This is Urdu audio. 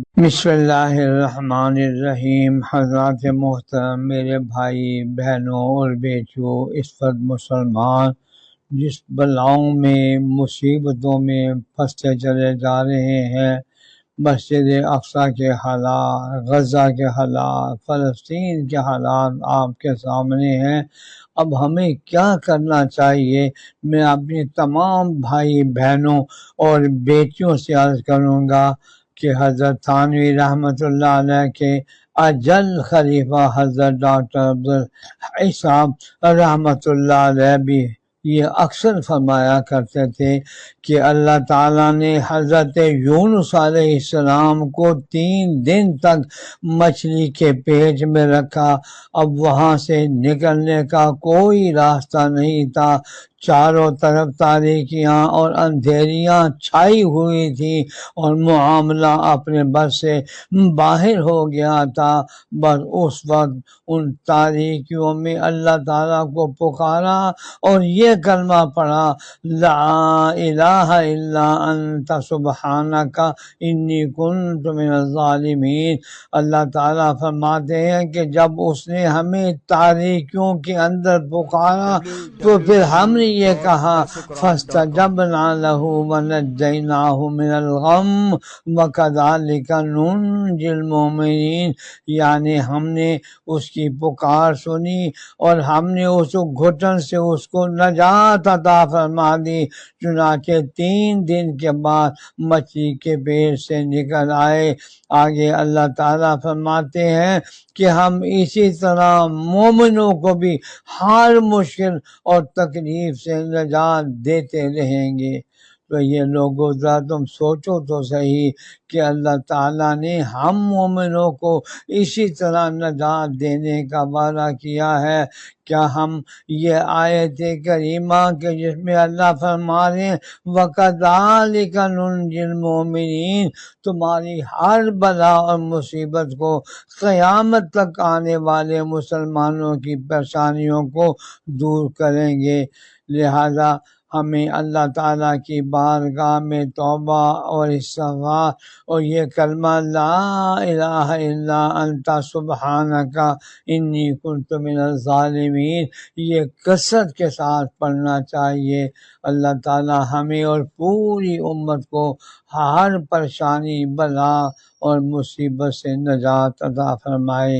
بسم اللہ الرحمن الرحیم۔ حضرات محترم، میرے بھائی بہنوں اور بیٹیوں، اس وقت مسلمان جس بلاؤں میں مصیبتوں میں پھنستے چلے جا رہے ہیں، مسجد اقصیٰ کے حالات، غزہ کے حالات، فلسطین کے حالات آپ کے سامنے ہیں۔ اب ہمیں کیا کرنا چاہیے؟ میں اپنی تمام بھائی بہنوں اور بیٹیوں سے عرض کروں گا کہ حضرت تھانوی رحمۃ اللہ علیہ کے اجل خلیفہ حضرت ڈاکٹر عبدالحی صاحب رحمۃ اللہ علیہ بھی یہ اکثر فرمایا کرتے تھے کہ اللہ تعالیٰ نے حضرت یونس علیہ السلام کو 3 دن تک مچھلی کے پیٹ میں رکھا۔ اب وہاں سے نکلنے کا کوئی راستہ نہیں تھا، چاروں طرف تاریکیاں اور اندھیریاں چھائی ہوئی تھی اور معاملہ اپنے بس سے باہر ہو گیا تھا۔ بس اس وقت ان تاریکیوں میں اللہ تعالیٰ کو پکارا اور یہ کلمہ پڑھا، لا الہ الا انت سبحانک انی کنت من الظالمین۔ اللہ تعالیٰ فرماتے ہیں کہ جب اس نے ہمیں تاریکیوں کے اندر پکارا تو پھر ہم نے یہ کہا، فاستجبنا له ونجیناہ من الغم وکذالک ننجی المؤمنین، یعنی ہم نے اس کی پکار سنی اور ہم نے اس گھٹن سے اس کو نجات عطا فرما دی۔ چنانچہ 3 دن کے بعد مچھلی کے پیٹ سے نکل آئے۔ آگے اللہ تعالیٰ فرماتے ہیں کہ ہم اسی طرح مومنوں کو بھی ہر مشکل اور تکلیف سے نجات دیتے رہیں گے۔ تو یہ لوگوں ذرا تم سوچو تو صحیح کہ اللہ تعالیٰ نے ہم مومنوں کو اسی طرح نجات دینے کا وعدہ کیا ہے۔ کیا ہم یہ آیت کریمہ کہ جس میں اللہ فرما رہے ہیں وَكَذَلِكَ نُنْجِي الْمُؤْمِنِينَ، تمہاری ہر بلا اور مصیبت کو، قیامت تک آنے والے مسلمانوں کی پریشانیوں کو دور کریں گے۔ لہذا ہمیں اللہ تعالیٰ کی بارگاہ میں توبہ اور استغفار اور یہ کلمہ لا الہ الا انت سبحانک انی کنت من الظالمین یہ کثرت کے ساتھ پڑھنا چاہیے۔ اللہ تعالیٰ ہمیں اور پوری امت کو ہر پریشانی، بلا اور مصیبت سے نجات عطا فرمائے۔